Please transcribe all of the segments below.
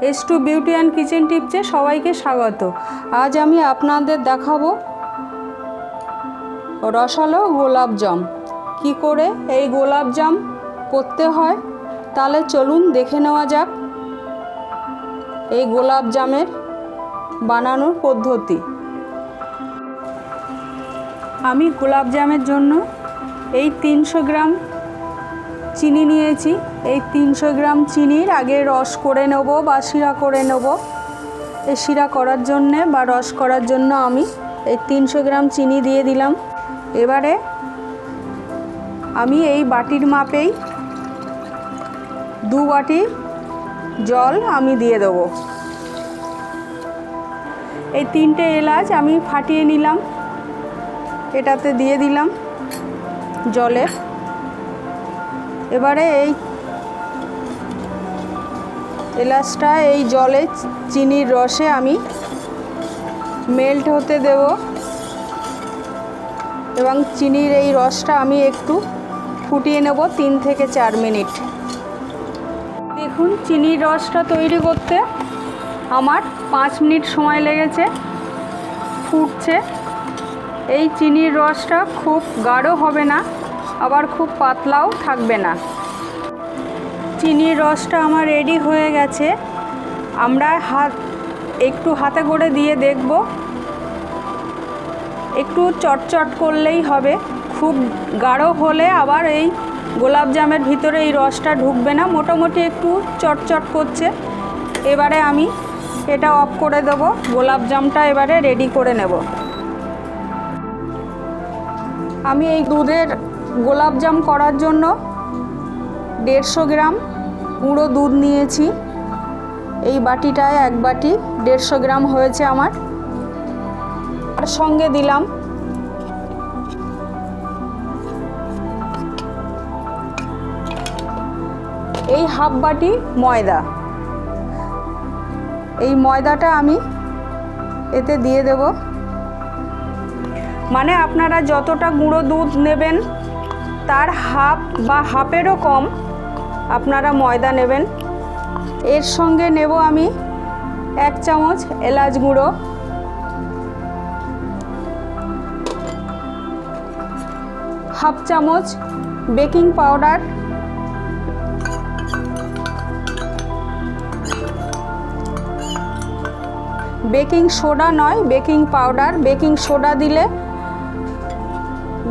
S2 beauty and kitchen টিপসে সবাইকে স্বাগত। আজ আমি আপনাদের দেখাবো রসালো গোলাপজাম। কি করে এই গোলাপজাম করতে হয় তাহলে চলুন দেখে নেওয়া যাক এই গোলাপজামের বানানোর পদ্ধতি। আমি গোলাপজামের জন্য এই 300 গ্রাম চিনি নিয়েছি। এই 300 গ্রাম চিনির আগে রস করে নেব বা শিরা করে নেব। এই শিরা করার জন্যে বা রস করার জন্য আমি এই 300 গ্রাম চিনি দিয়ে দিলাম। এবারে আমি এই বাটির মাপেই 2 বাটি জল আমি দিয়ে দেব। এই 3টে এলাচ আমি ফাটিয়ে নিলাম, এটাতে দিয়ে দিলাম জলে। এবারে এই এলাচটা এই জলে চিনির রসে আমি মেল্ট হতে দেব এবং চিনির এই রসটা আমি একটু ফুটিয়ে নেব 3 থেকে 4 মিনিট। দেখুন চিনির রসটা তৈরি করতে আমার 5 মিনিট সময় লেগেছে, ফুটছে। এই চিনির রসটা খুব গাঢ় হবে না, আবার খুব পাতলাও থাকবে না। চিনির রসটা আমার রেডি হয়ে গেছে। আমরা একটু হাতে করে দিয়ে দেখব, একটু চটচট করলেই হবে। খুব গাঢ় হলে আবার এই গোলাপজামের ভিতরে এই রসটা ঢুকবে না। মোটামুটি একটু চটচট করছে। এবারে আমি এটা অফ করে দেব। গোলাপজামটা এবারে রেডি করে নেব। আমি এই দুধের গোলাপজাম করার জন্য 150 গ্রাম গুঁড়ো দুধ নিয়েছি। এই বাটিটায় 1 বাটি 150 গ্রাম হয়েছে আমার। আর সঙ্গে দিলাম এই হাফ বাটি ময়দা। এই ময়দাটা আমি এতে দিয়ে দেব। মানে আপনারা যতটা গুঁড়ো দুধ নেবেন তার হাফ বা হাফেরও কম আপনারা ময়দা নেবেন। এর সঙ্গে নেব আমি 1 চামচ এলাচ গুঁড়ো, হাফ চামচ বেকিং পাউডার, বেকিং সোডা নয়, বেকিং পাউডার। বেকিং সোডা দিলে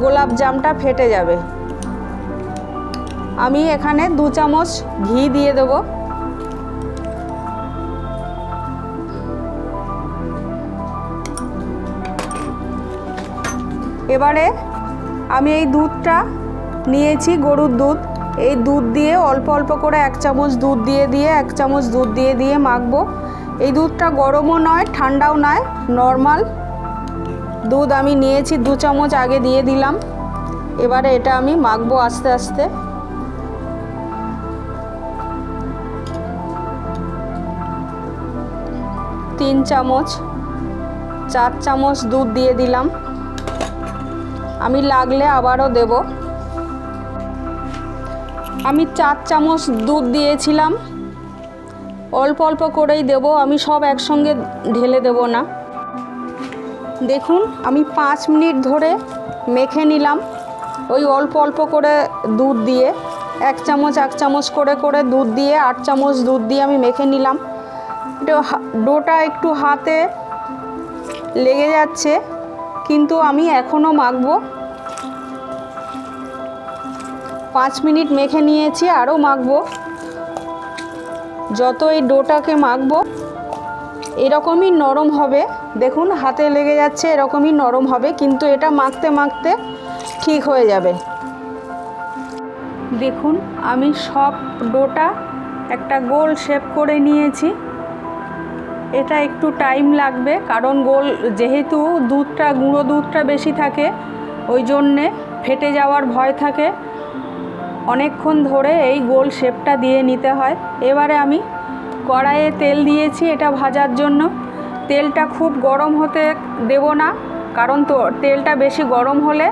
গোলাপজামটা ফেটে যাবে। আমি এখানে 2 চামচ ঘি দিয়ে দেব। এবারে আমি এই দুধটা নিয়েছি, গরুর দুধ। এই দুধ দিয়ে অল্প অল্প করে 1 চামচ দুধ দিয়ে 1 চামচ দুধ দিয়ে মাখবো। এই দুধটা গরমও নয় ঠান্ডাও নয়, নর্মাল দুধ আমি নিয়েছি। 2 চামচ আগে দিয়ে দিলাম। এবারে এটা আমি মাখবো আস্তে আস্তে। তিন চামচ 4 চামচ দুধ দিয়ে দিলাম। আমি লাগলে আবারও দেব। আমি 4 চামচ দুধ দিয়েছিলাম, অল্প অল্প করেই দেব। আমি সব একসঙ্গে ঢেলে দেব না। দেখুন আমি 5 মিনিট ধরে মেখে নিলাম ওই অল্প অল্প করে দুধ দিয়ে। 1 চামচ 1 চামচ করে করে দুধ দিয়ে 8 চামচ দুধ দিয়ে আমি মেখে নিলাম। ডোটা একটু হাতে লেগে যাচ্ছে, কিন্তু আমি এখনও মাখবো। 5 মিনিট মেখে নিয়েছি, আরও মাখবো। যত এই ডোটাকে মাখবো এরকমই নরম হবে। দেখুন হাতে লেগে যাচ্ছে, এরকমই নরম হবে, কিন্তু এটা মাখতে মাখতে ঠিক হয়ে যাবে। দেখুন আমি সব ডোটা একটা গোল শেপ করে নিয়েছি। এটা একটু টাইম লাগবে, কারণ যেহেতু দুধটা গুঁড়ো দুধটা বেশি থাকে, ওই জন্যে ফেটে যাওয়ার ভয় থাকে। অনেকক্ষণ ধরে এই গোল শেপটা দিয়ে নিতে হয়। এবারে আমি কড়াইয়ে তেল দিয়েছি এটা ভাজার জন্য। তেলটা খুব গরম হতে দেব না, কারণ তেলটা বেশি গরম হলে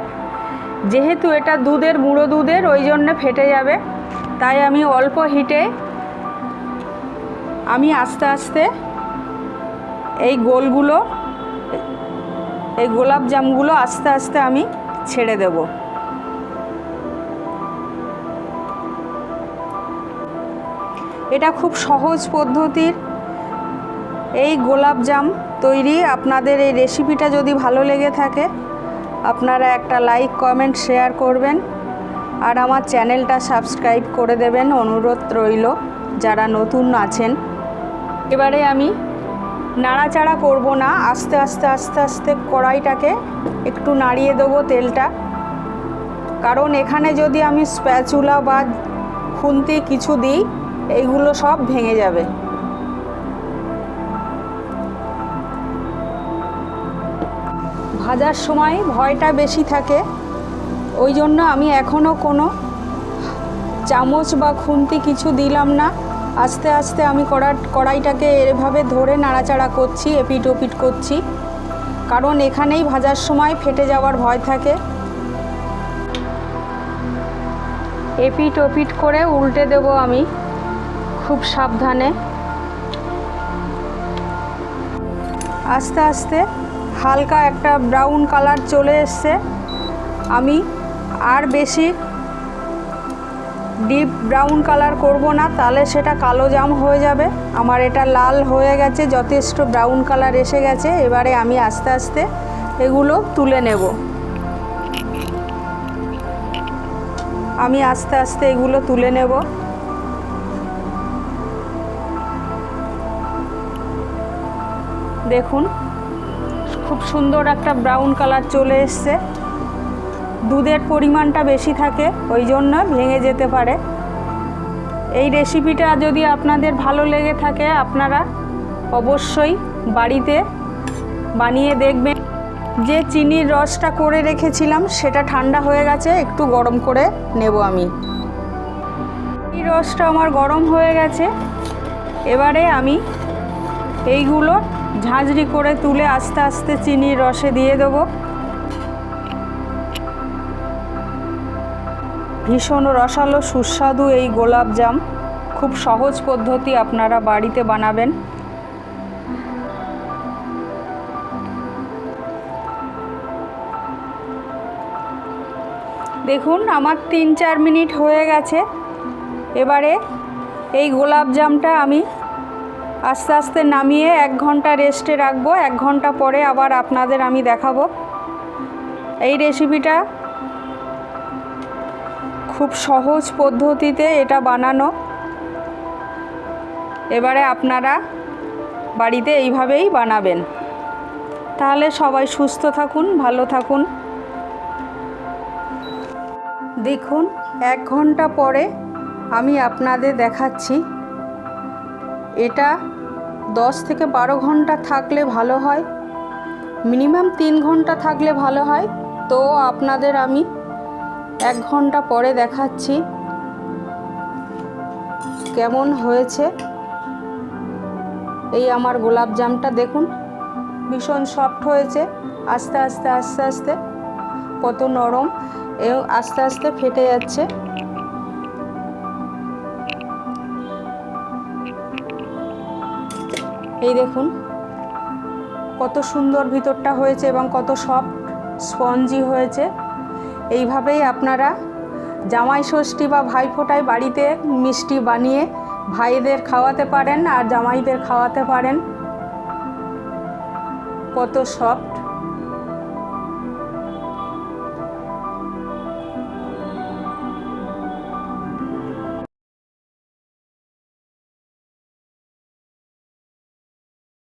যেহেতু এটা দুধের গুঁড়ো দুধের, ওই জন্যে ফেটে যাবে। তাই আমি অল্প হিটে আমি আস্তে আস্তে এই গোলাপ জামগুলো আস্তে আস্তে আমি ছেড়ে দেব। এটা খুব সহজ পদ্ধতির এই গোলাপ জাম তৈরি। আপনাদের এই রেসিপিটা যদি ভালো লেগে থাকে আপনারা একটা লাইক, কমেন্ট, শেয়ার করবেন আর আমার চ্যানেলটা সাবস্ক্রাইব করে দেবেন, অনুরোধ রইল যারা নতুন আছেন। এবারে আমি নাড়াচাড়া করব না, আস্তে আস্তে আস্তে আস্তে কড়াইটাকে একটু নাড়িয়ে দেবো তেলটা, কারণ এখানে যদি আমি স্প্যাচুলা বা খুন্তি কিছু দিই এইগুলো সব ভেঙে যাবে। ভাজার সময় ভয়টা বেশি থাকে, ওই জন্য আমি এখনও কোনো চামচ বা খুন্তি কিছু দিলাম না। আস্তে আস্তে আমি কড়াইটাকে এভাবে ধরে নাড়াচাড়া করছি, এপিট ওপিট করছি, কারণ এখানেই ভাজার সময় ফেটে যাওয়ার ভয় থাকে। এপিট ওপিট করে উল্টে দেব আমি খুব সাবধানে। আস্তে আস্তে হালকা একটা ব্রাউন কালার চলে এসছে। আমি আর বেশি ডিপ ব্রাউন কালার করব না, তাহলে সেটা কালো জাম হয়ে যাবে। আমার এটা লাল হয়ে গেছে, যথেষ্ট ব্রাউন কালার এসে গেছে। এবারে আমি আস্তে আস্তে এগুলো তুলে নেব। আমি আস্তে আস্তে এগুলো তুলে নেব। দেখুন খুব সুন্দর একটা ব্রাউন কালার চলে এসছে। দুধের পরিমাণটা বেশি থাকে, ওই জন্য ভেঙে যেতে পারে। এই রেসিপিটা যদি আপনাদের ভালো লেগে থাকে আপনারা অবশ্যই বাড়িতে বানিয়ে দেখবেন। যে চিনির রসটা করে রেখেছিলাম সেটা ঠান্ডা হয়ে গেছে, একটু গরম করে নেব আমি। এই রসটা আমার গরম হয়ে গেছে। এবারে আমি এইগুলো ঝাঁঝরি করে তুলে আস্তে আস্তে চিনির রসে দিয়ে দেবো। ভীষণ রসালো সুস্বাদু এই গোলাপ জাম, খুব সহজ পদ্ধতি, আপনারা বাড়িতে বানাবেন। দেখুন আমার 3-4 মিনিট হয়ে গেছে। এবারে এই গোলাপ জামটা আমি আস্তে আস্তে নামিয়ে 1 ঘন্টা রেস্টে রাখবো। 1 ঘন্টা পরে আবার আপনাদের আমি দেখাবো। এই রেসিপিটা খুব সহজ পদ্ধতিতে এটা বানানো। এবারে আপনারা বাড়িতে এইভাবেই বানাবেন। তাহলে সবাই সুস্থ থাকুন, ভালো থাকুন। দেখুন 1 ঘন্টা পরে আমি আপনাদের দেখাচ্ছি। এটা 10 থেকে 12 ঘন্টা থাকলে ভালো হয়, মিনিমাম 3 ঘন্টা থাকলে ভালো হয়। তো আপনাদের আমি 1 ঘন্টা পরে দেখাচ্ছি কেমন হয়েছে। এই আমার গোলাপ জামটা দেখুন ভীষণ সফট হয়েছে। আস্তে আস্তে আস্তে আস্তে কত নরম, এবং আস্তে আস্তে ফেটে যাচ্ছে। এই দেখুন কত সুন্দর ভিতরটা হয়েছে এবং কত সফট স্পঞ্জি হয়েছে। এইভাবেই আপনারা জামাই ষষ্ঠী বা ভাইফোঁটায় বাড়িতে মিষ্টি বানিয়ে ভাইদের খাওয়াতে পারেন আর জামাইদের খাওয়াতে পারেন। কত সফট।